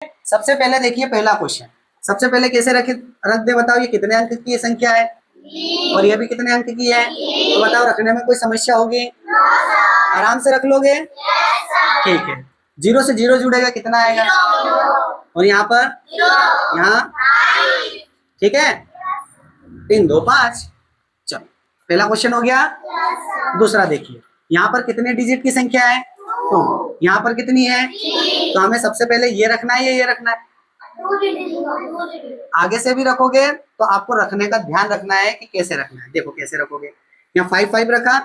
सबसे पहले देखिए पहला क्वेश्चन, सबसे पहले कैसे रख दे बताओ, ये कितने अंक की ये संख्या है और ये भी कितने अंक की है, तो बताओ रखने में कोई समस्या होगी? आराम से रख लोगे? ठीक है, 0 से 0 जुड़ेगा कितना आएगा, और यहाँ पर यहाँ, ठीक है, 3 2 5। चलो पहला क्वेश्चन हो गया। दूसरा देखिए, यहाँ पर कितने डिजिट की संख्या है, तो यहाँ पर कितनी है, तो हमें सबसे पहले ये रखना है या ये रखना है? आगे से भी रखोगे तो आपको रखने का ध्यान रखना है कि कैसे रखना है। देखो कैसे रखोगे, यहाँ 5 5 रखा,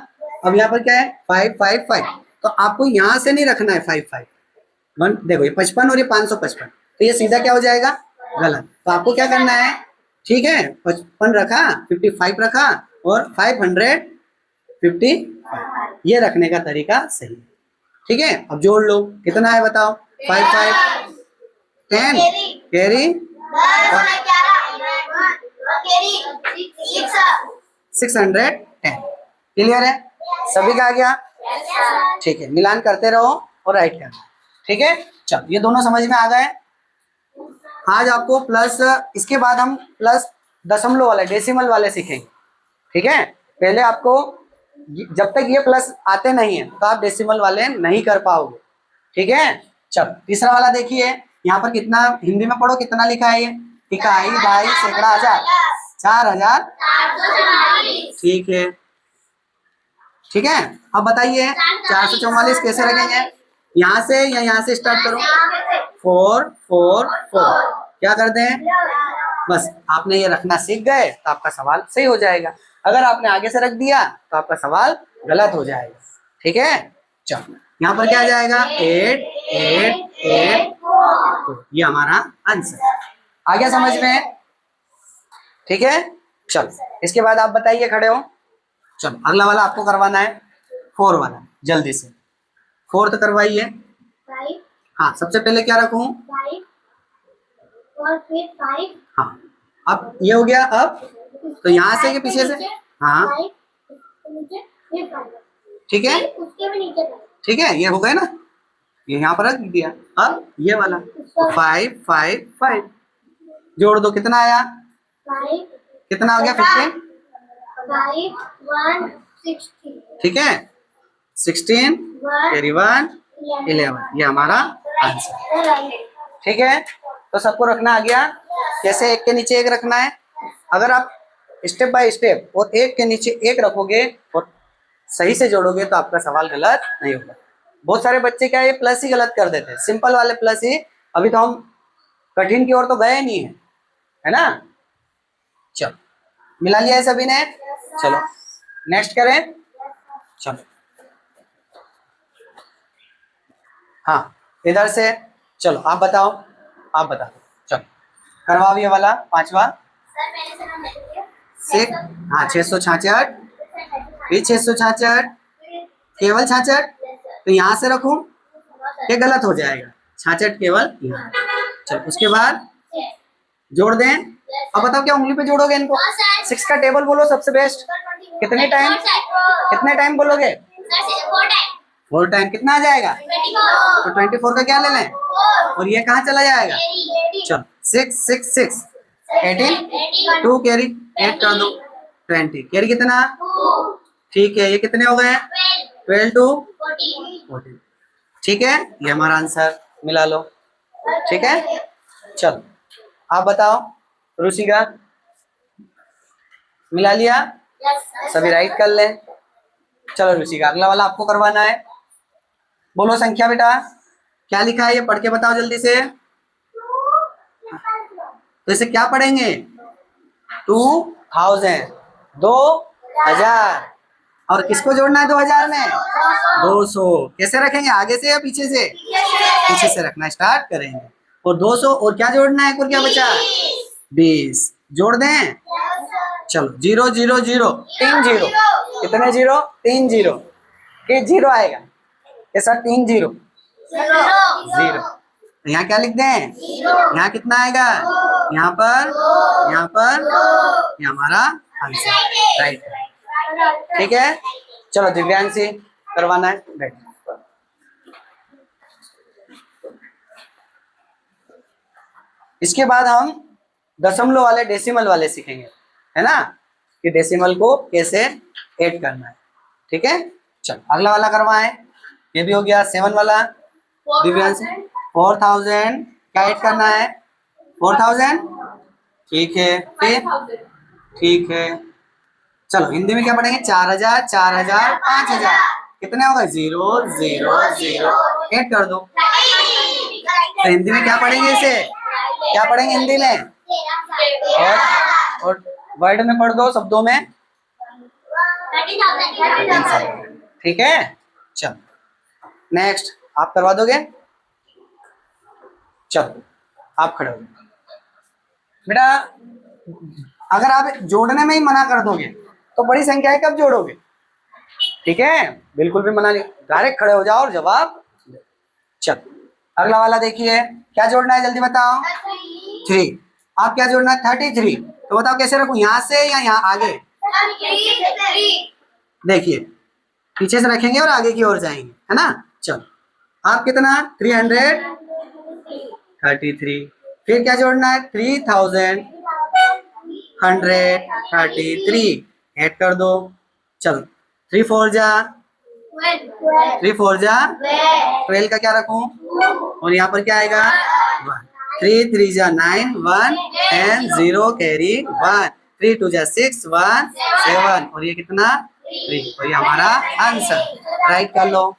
अब यहाँ पर क्या है 5 5 5, तो आपको यहाँ से नहीं रखना है 5 5 1। देखो ये 55 और ये 555, तो ये सीधा क्या हो जाएगा, गलत। तो आपको क्या करना है, ठीक है, 55 रखा, 55 रखा और 555, ये रखने का तरीका सही है। ठीक है, अब जोड़ लो, कितना है बताओ, 5 5 10 कैरी 610। क्लियर है, सभी का आ गया? ठीक है, मिलान करते रहो और राइट करना। ठीक है, चलो ये दोनों समझ में आ गए। आज आपको प्लस, इसके बाद हम प्लस दशमलव वाले, डेसिमल वाले सीखेंगे। ठीक है, पहले आपको जब तक ये प्लस आते नहीं है तो आप डेसिमल वाले नहीं कर पाओगे। ठीक है, चलो तीसरा वाला देखिए, यहाँ पर कितना, हिंदी में पढ़ो कितना लिखा है, ये इकाई, ढाई, सैकड़ा, हजार, 4000। ठीक है, ठीक है, अब बताइए 444 कैसे रखेंगे, यहाँ से या यहाँ से स्टार्ट करो, 4 4 4, क्या कर दें, बस आपने ये रखना सीख गए तो आपका सवाल सही हो जाएगा। अगर आपने आगे से रख दिया तो आपका सवाल गलत हो जाएगा। ठीक है, चलो यहाँ पर क्या आ जाएगा, 8 8 8 4, ये हमारा आंसर आ गया समझ में। ठीक है, चलो इसके बाद आप बताइए, खड़े हो, चलो अगला वाला आपको करवाना है, 4 वाला, जल्दी से 4th करवाइए। हाँ, सबसे पहले क्या रखूं, 5 और फिर 5। हाँ, अब ये हो गया, अब तो यहाँ से के पीछे से, हाँ ठीक है, उसके भी नीचे, ठीक है, ये हो गया ना, ये यहाँ पर रख दिया। अब ये वाला 5 5 5, जोड़ दो, कितना आया, 5 कितना हो गया, 15, 5 1 16, ठीक है, 16 कैरी 1 11, ये हमारा आंसर। ठीक है, तो सबको रखना आ गया, कैसे एक के नीचे एक रखना है। अगर आप स्टेप बाय स्टेप और एक के नीचे एक रखोगे और सही से जोड़ोगे तो आपका सवाल गलत नहीं होगा। बहुत सारे बच्चे क्या, ये प्लस ही गलत कर देते हैं, सिंपल वाले प्लस ही, अभी तो हम कठिन की ओर तो गए नहीं है ना। चलो मिला लिया है सभी ने, चलो नेक्स्ट करें, चलो हाँ इधर से, चलो आप बताओ, आप बताओ, चलो करवाओ ये वाला 5वां, हाँ 666, फिर 666, केवल 66, तो यहाँ से रखूं, ये गलत हो जाएगा, 66 केवल यहाँ। चलो उसके बाद जोड़ दें, अब बताओ क्या उंगली पे जोड़ोगे इनको, 6 का टेबल बोलो सबसे बेस्ट, कितने टाइम बोलोगे, 4 टाइम, कितना आ जाएगा, तो 24 का क्या ले लें, और ये कहाँ चला जाएगा, चलो 6 6 6 18, 2 कैरी 8 कर दो, 20 कैरी कितना, ठीक है, ये कितने हो गए, 12 2 14, ठीक है, ये हमारा आंसर, मिला लो। ठीक है, चलो आप बताओ, रुचिका मिला लिया, सभी राइट कर लें। चलो रुचिका अगला वाला आपको करवाना है, बोलो संख्या बेटा, क्या लिखा है ये पढ़ के बताओ जल्दी से, तो इसे क्या पढ़ेंगे, 2000, 2000, और किसको जोड़ना है 2000 में, 200, कैसे रखेंगे, आगे से या पीछे से, पीछे से रखना स्टार्ट करेंगे, और 200 और क्या जोड़ना है, और क्या बचा, 20, जोड़ दें, चलो 0 0 0 3 0, कितने 0, 3 0, के 0 आएगा, ऐसा 3 0 0, यहाँ क्या लिख दें, यहाँ कितना आएगा, यहाँ पर, ये हमारा आंसर, राइट। ठीक है, चलो दिव्यांशी करवाना है, बैठ। इसके बाद हम दशमलव वाले डेसिमल वाले सीखेंगे, है ना, कि डेसिमल को कैसे ऐड करना है। ठीक है, चलो अगला वाला करवाएं। ये भी हो गया 7 वाला। दिव्यांश 4000 क्या ऐड करना है? 4000, ठीक है। फिर ठीक है, चलो हिंदी में क्या पढ़ेंगे? 4000, 4000, 5000 कितने हो गए? 0 0 0 ऐड कर दो। तो हिंदी में क्या पढ़ेंगे इसे? क्या पढ़ेंगे हिंदी में? और वर्ड में पढ़ दो, शब्दों में। ठीक है, चलो नेक्स्ट आप करवा दोगे? चलो आप खड़े हो बेटा। अगर आप जोड़ने में ही मना कर दोगे तो बड़ी संख्याएं कब जोड़ोगे? ठीक है, बिल्कुल भी मना नहीं, डायरेक्ट खड़े हो जाओ और जवाब। चलो अगला वाला देखिए, क्या जोड़ना है जल्दी बताओ? 3। आप क्या जोड़ना है? 33। तो बताओ कैसे रखूं, यहाँ से या यहाँ आगे? देखिए पीछे से रखेंगे और आगे की ओर जाएंगे, है ना। चलो आप कितना? 333। फिर क्या जोड़ना है? 3133 ऐड कर दो। चलो 3 4 जा 12 का क्या रखूं? और यहाँ पर क्या आएगा? 1। 3 3 जा 9 1 10 0 कैरी 1 3 2 जा 6 1 7 और ये कितना? 3। और ये हमारा आंसर। राइट कर लो।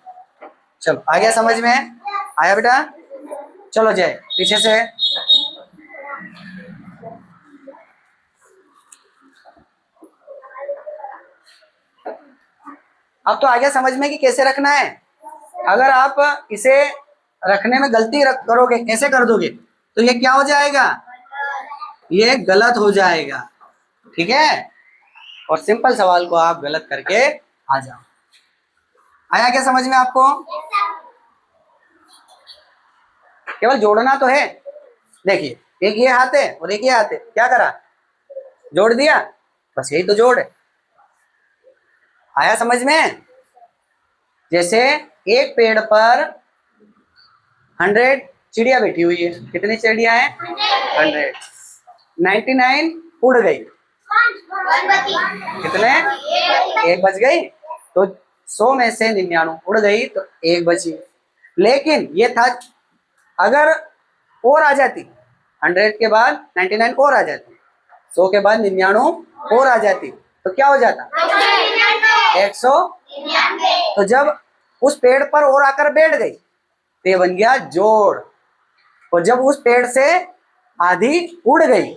चलो आ गया समझ में? आया बेटा? चलो जय पीछे से। अब तो आ गया समझ में कि कैसे रखना है। अगर आप इसे रखने में गलती करोगे, कैसे कर दोगे, तो ये क्या हो जाएगा? ये गलत हो जाएगा। ठीक है, और सिंपल सवाल को आप गलत करके आ जाओ। आया क्या समझ में आपको? केवल जोड़ना तो है। देखिए एक ये हाथ है और एक ये हाथ है, क्या करा? जोड़ दिया, बस यही तो जोड़ है। आया समझ में? जैसे एक पेड़ पर 100 चिड़िया बैठी हुई है। कितनी चिड़िया है? 100। 99 उड़ गई, कितने? एक बच गई। तो 100 में से 99 उड़ गई तो एक बची। लेकिन ये था अगर और आ जाती, 100 के बाद 99 और आ जाती, 100 के बाद 99 और आ जाती, तो क्या हो जाता? 100। तो जब उस पेड़ पर और आकर बैठ गई तो ये बन गया जोड़। और जब उस पेड़ से आधी उड़ गई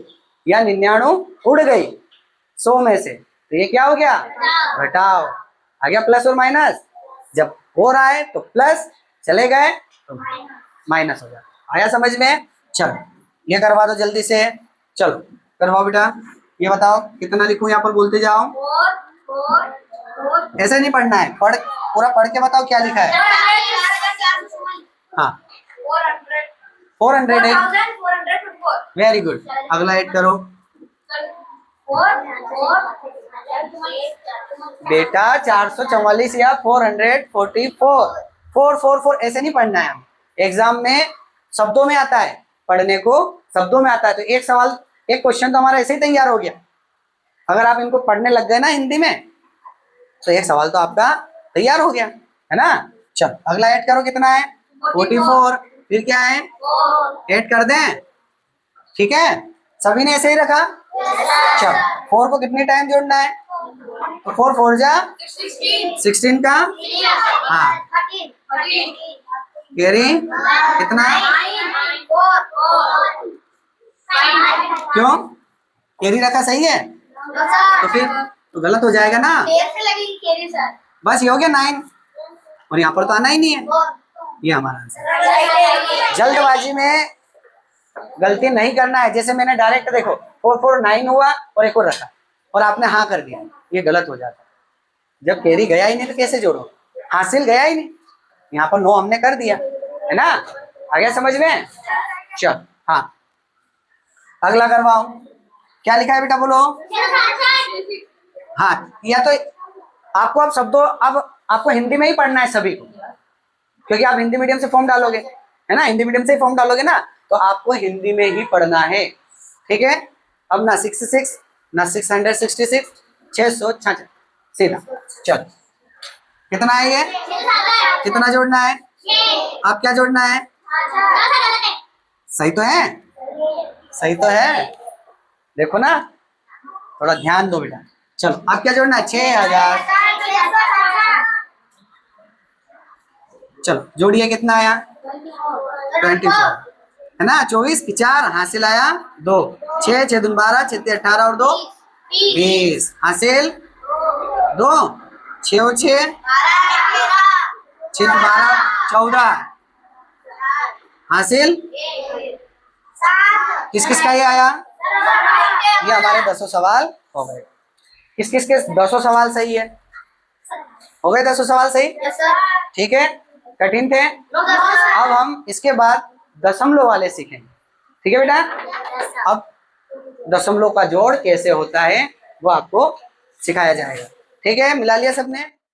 या 99 उड़ गई 100 में से, तो ये क्या हो गया? घटाओ। आ गया प्लस और माइनस। जब हो रहा है तो प्लस, चले गए तो माइनस हो जाता। आया समझ में? चलो ये करवा दो जल्दी से। चलो करवाओ बेटा। ये बताओ कितना लिखूं, यहाँ पर बोलते जाओ। ऐसे नहीं पढ़ना है, पूरा पढ़ के बताओ क्या लिखा है। हाँ 400 है। वेरी गुड, अगला ऐड करो बेटा। 444 या 444। 4 ऐसे नहीं पढ़ना है। एग्जाम में शब्दों में आता है, पढ़ने को शब्दों में आता है। तो एक सवाल, एक क्वेश्चन तो हमारा ऐसे ही तैयार हो गया। अगर आप इनको पढ़ने लग गए ना हिंदी में, तो एक सवाल तो आपका तैयार हो गया, है ना। चलो अगला ऐड करो, कितना है? 44। फिर क्या है? ऐड कर दें। ठीक है, सभी ने ऐसे ही रखा। चलो 4 को कितने टाइम जोड़ना है? तो 4 4 जा 16 का, हाँ कैरी कितना? क्यों कैरी रखा? सही है। तो फिर तो गलत हो जाएगा ना। बस ये हो गया 9, और यहाँ पर तो आना ही नहीं है। ये हमारा आंसर। जल्दबाजी में गलती नहीं करना है। जैसे मैंने डायरेक्ट देखो 449 हुआ और एक और रखा और आपने हाँ कर दिया, ये गलत हो जाता है। जब कैरी गया ही नहीं तो कैसे जोड़ो? हासिल गया ही नहीं, यहाँ पर 9 हमने कर दिया, है ना। आ गया समझ में? चल हाँ अगला करवाओ। क्या लिखा है बेटा बोलो? हाँ, या तो आपको अब शब्दों, अब आपको हिंदी में ही पढ़ना है सभी को, क्योंकि आप हिंदी मीडियम से फॉर्म डालोगे, है ना। हिंदी मीडियम से ही फॉर्म डालोगे ना, तो आपको हिंदी में ही पढ़ना है, ठीक है। अब ना 66 ना 666, 666 सीधा। चलो कितना है ये, कितना जोड़ना है, आप क्या जोड़ना है, सही तो है, सही तो है, देखो ना, थोड़ा ध्यान दो बेटा। चलो आप क्या जोड़ना है, 6000। चलो जोड़िए, कितना आया, 24 है ना, 24 की 4 हासिल आया 2, 6 6 दूनी 12, 6 3 18 और 2 20 हासिल 2, 6 और 6 6 12 14 हासिल, किस किस का ये आया, ये हमारे 10 सवाल हो गए। किस किस के 10 सवाल सही है, हो गए 10 सवाल सही, ठीक है, कठिन थे। अब हम इसके बाद दशमलव वाले सीखेंगे, ठीक है बेटा। अब दशमलव का जोड़ कैसे होता है वो आपको सिखाया जाएगा, ठीक है। मिला लिया सबने।